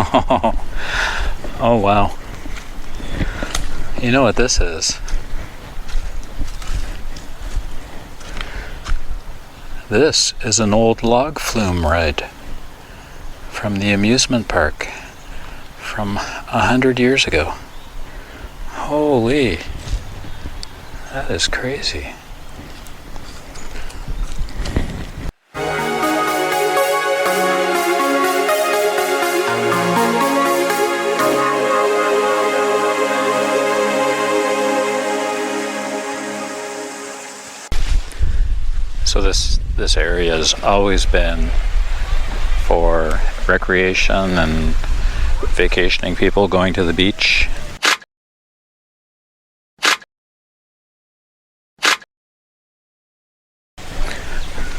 Oh wow. You know what this is? This is an old log flume ride from the amusement park from 100 years ago. Holy, that is crazy. So this area has always been for recreation and vacationing people going to the beach.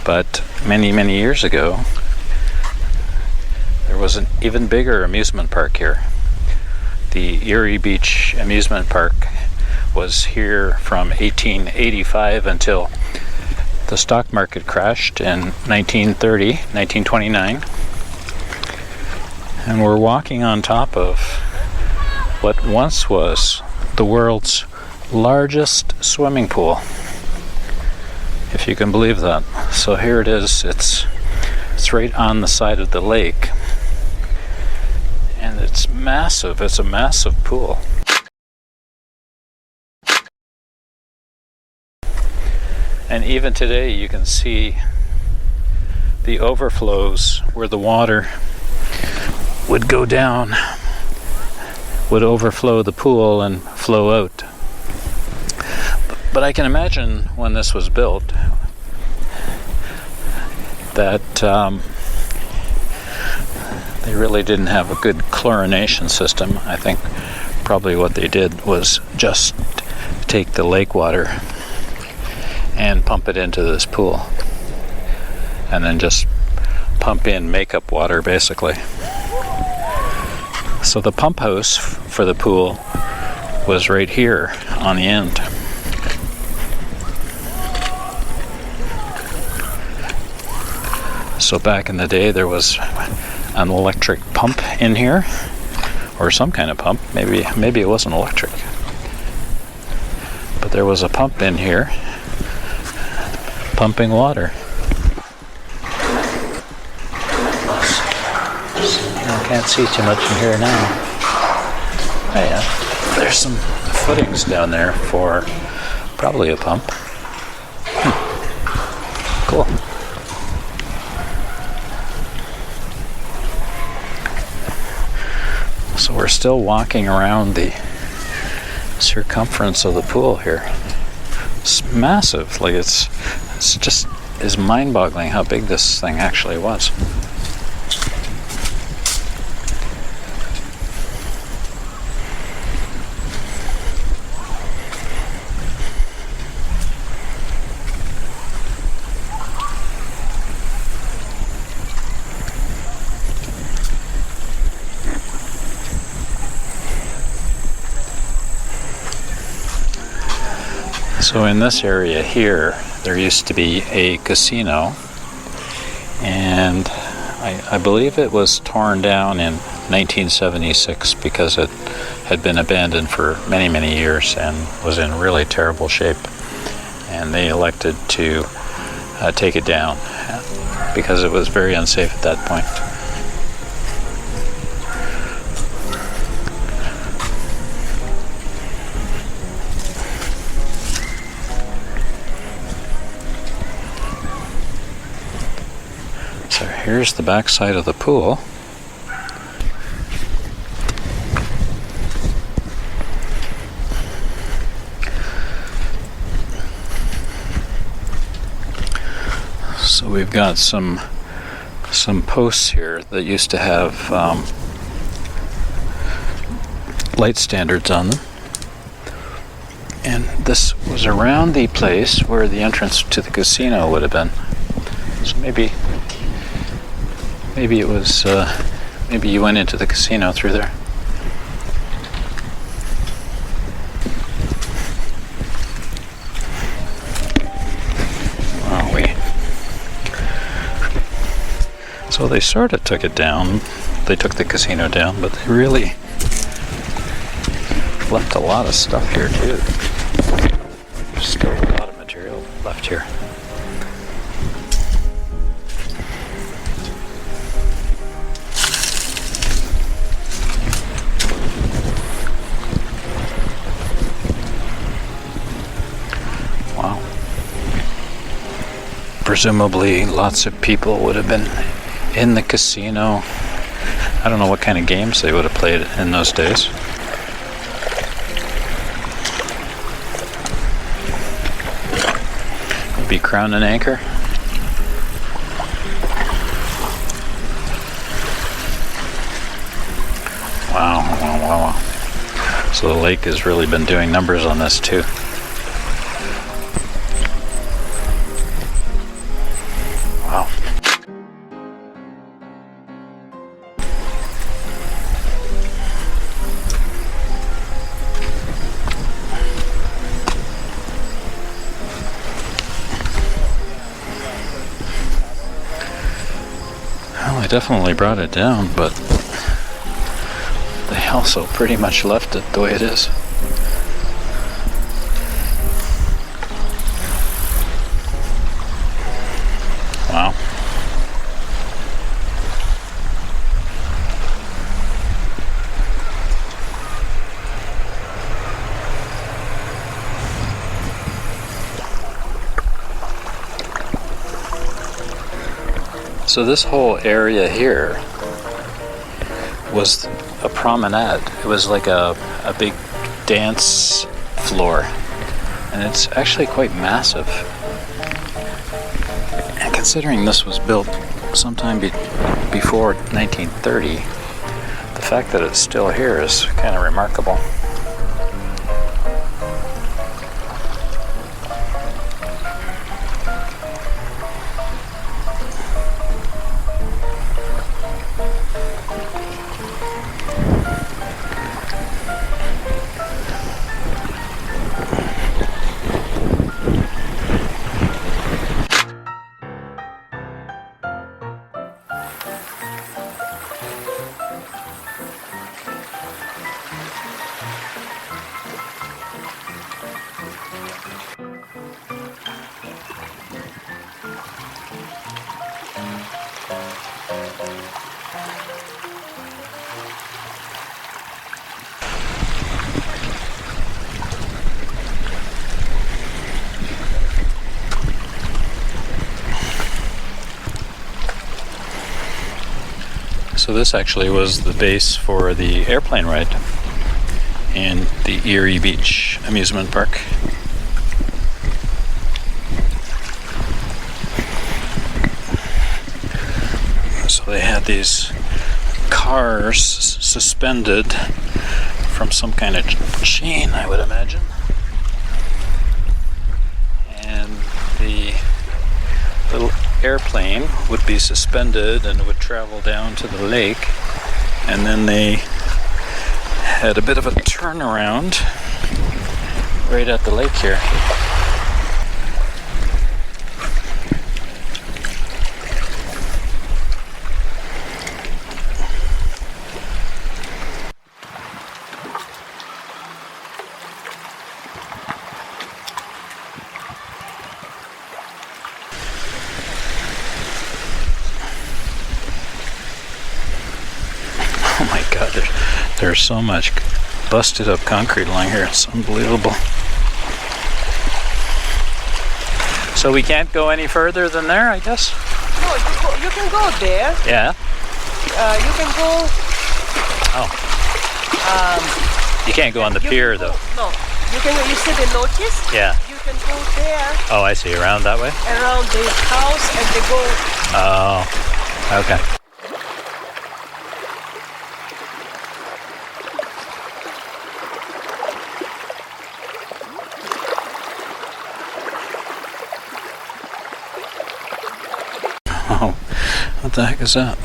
But many years ago, there was an even bigger amusement park here. The Erie Beach Amusement Park was here from 1885 until the stock market crashed in 1929. And we're walking on top of what once was the world's largest swimming pool, if you can believe that. So here it is. It's right on the side of the lake, and it's massive. It's a massive pool. And even today you can see the overflows where the water would go down, would overflow the pool and flow out. But I can imagine when this was built that they really didn't have a good chlorination system. I think probably what they did was just take the lake water and pump it into this pool, and then just pump in makeup water basically. So the pump house for the pool was right here on the end. So back in the day there was an electric pump in here, or some kind of pump. Maybe it wasn't electric, but there was a pump in here pumping water. I can't see too much in here now. Oh yeah, there's some footings down there for probably a pump. Cool. So we're still walking around the circumference of the pool here. It's massive. Like it's just is mind-boggling how big this thing actually was. So in this area here, there used to be a casino, and I believe it was torn down in 1976 because it had been abandoned for many years and was in really terrible shape, and they elected to take it down because it was very unsafe at that point. Here's the back side of the pool. So we've got some posts here that used to have light standards on them. And this was around the place where the entrance to the casino would have been. So maybe it was, maybe you went into the casino through there. So they sort of took it down. they took the casino down, but they really left a lot of stuff here too. There's still a lot of material left here. Wow. Presumably lots of people would have been in the casino. I don't know what kind of games they would have played in those days. Maybe Crown and Anchor. Wow, wow, wow, wow. So the lake has really been doing numbers on this too. Wow. Well, I definitely brought it down, but they also pretty much left it the way it is. Wow. So this whole area here was a promenade. It was like a big dance floor, and it's actually quite massive. And considering this was built sometime before 1930, the fact that it's still here is kind of remarkable. So this actually was the base for the airplane ride in the Erie Beach Amusement Park. So they had these cars suspended from some kind of chain, I would imagine. And the little airplane would be suspended and would travel down to the lake, and then they had a bit of a turnaround right at the lake here. Oh my God, there's so much busted up concrete along here. It's unbelievable. So we can't go any further than there, I guess? No, you can go there. Yeah. You can go. Oh. You can't go on the pier though. No. You see the notice? Yeah. You can go there. Oh, I see. Around that way? Around the house and they go. Oh. Okay. Oh, what the heck is that?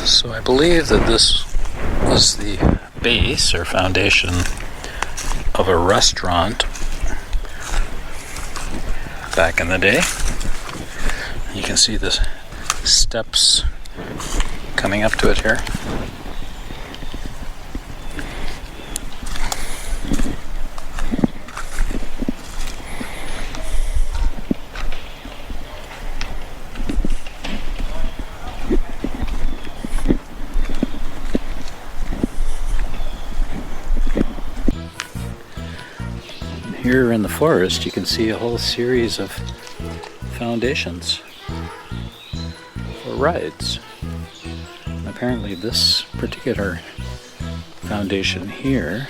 So I believe that this was the base or foundation of a restaurant back in the day. You can see the steps coming up to it here. Here in the forest, you can see a whole series of foundations for rides. Apparently this particular foundation here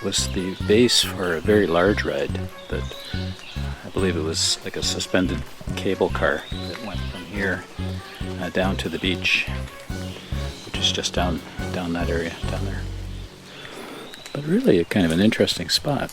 was the base for a very large ride that I believe it was like a suspended cable car that went from here down to the beach, which is just down that area down there. But really a kind of an interesting spot.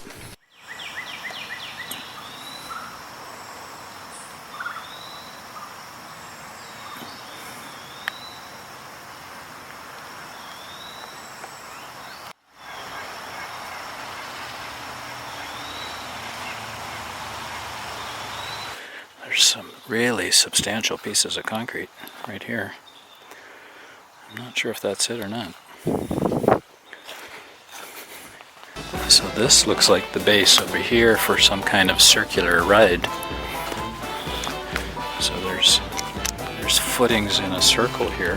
There's some really substantial pieces of concrete right here. I'm not sure if that's it or not. So this looks like the base over here for some kind of circular ride. So there's footings in a circle here.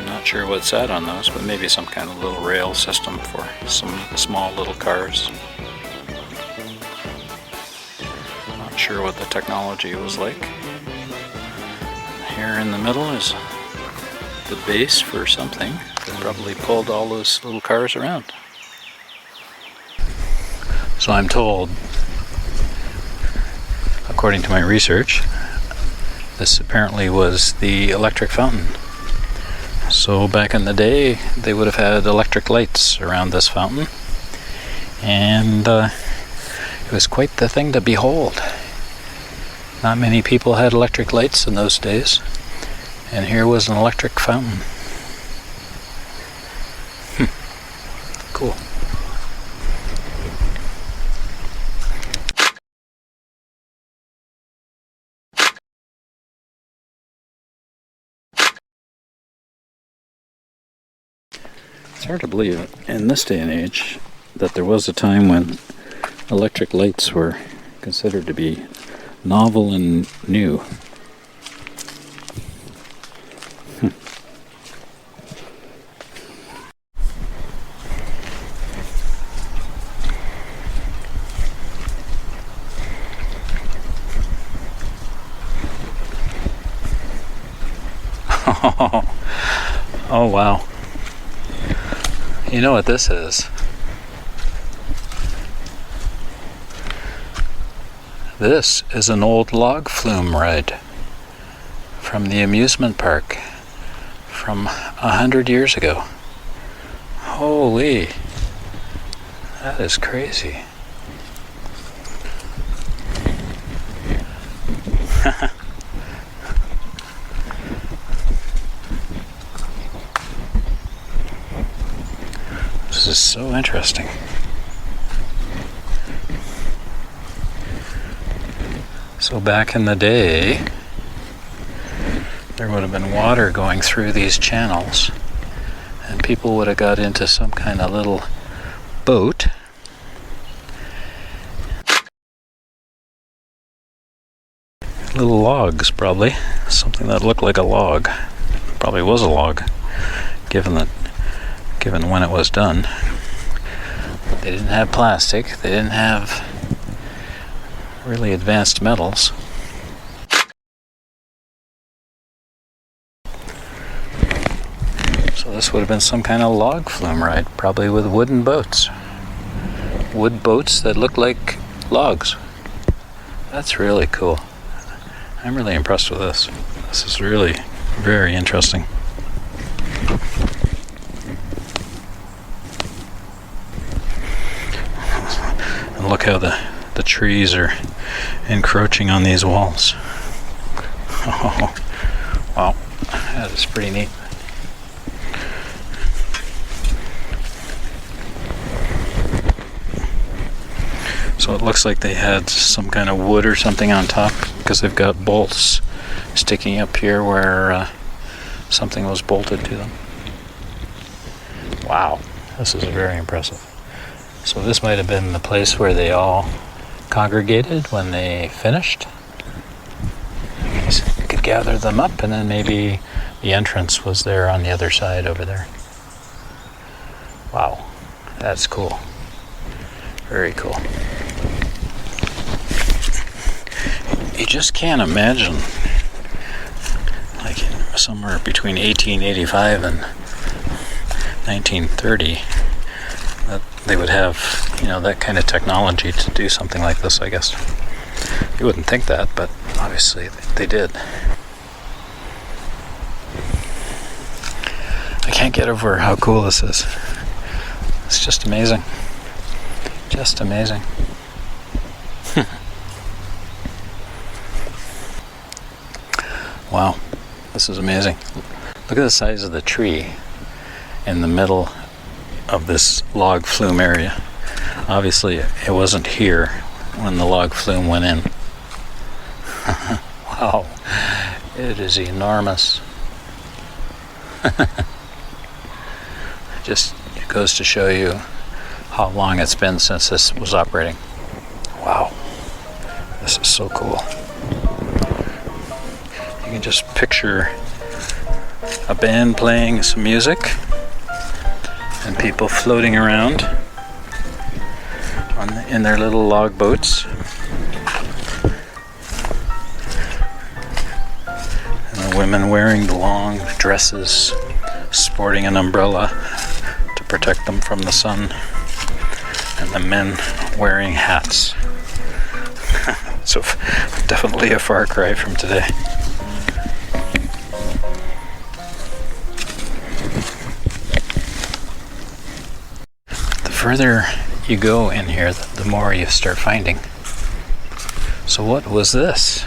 Not sure what's that on those, but maybe some kind of little rail system for some small little cars. Not sure what the technology was like. Here in the middle is the base for something that probably pulled all those little cars around. So I'm told, according to my research, this apparently was the electric fountain. So back in the day, they would have had electric lights around this fountain, and it was quite the thing to behold. Not many people had electric lights in those days, and here was an electric fountain. Cool. It's hard to believe in this day and age that there was a time when electric lights were considered to be novel and new. Oh wow. You know what this is? This is an old log flume ride from the amusement park from 100 years ago. Holy, that is crazy. This is so interesting. So back in the day, there would have been water going through these channels, and people would have got into some kind of little boat. Little logs, probably. Something that looked like a log. Probably was a log, given when it was done. They didn't have plastic. They didn't have really advanced metals. So this would have been some kind of log flume ride, probably with wooden boats. Wood boats that look like logs. That's really cool. I'm really impressed with this. This is really very interesting. look how the trees are encroaching on these walls. Oh, wow, that is pretty neat. So it looks like they had some kind of wood or something on top, because they've got bolts sticking up here where something was bolted to them. Wow, this is very impressive. So this might have been the place where they all congregated when they finished. I guess you could gather them up, and then maybe the entrance was there on the other side over there. Wow, that's cool. Very cool. You just can't imagine, like somewhere between 1885 and 1930, that they would have, you know, that kind of technology to do something like this, I guess. You wouldn't think that, but obviously they did. I can't get over how cool this is. It's just amazing. Just amazing. Wow, this is amazing. Look at the size of the tree in the middle of this log flume area. Obviously, it wasn't here when the log flume went in. Wow, it is enormous. Just it goes to show you how long it's been since this was operating. Wow, this is so cool. You can just picture a band playing some music and people floating around in their little log boats. And the women wearing the long dresses, sporting an umbrella to protect them from the sun, and the men wearing hats. So definitely a far cry from today. The further you go in here, the more you start finding. So what was this?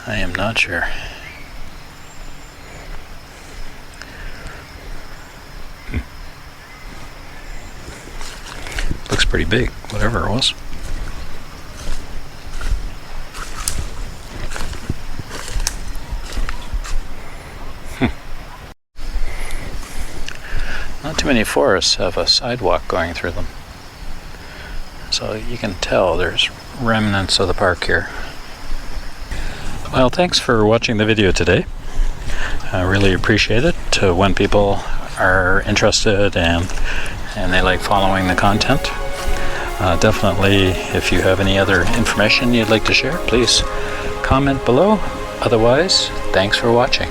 I am not sure. Looks pretty big, whatever it was. Not too many forests have a sidewalk going through them. So you can tell there's remnants of the park here. Well, thanks for watching the video today. I really appreciate it when people are interested and they like following the content. Definitely, if you have any other information you'd like to share, please comment below. Otherwise, thanks for watching.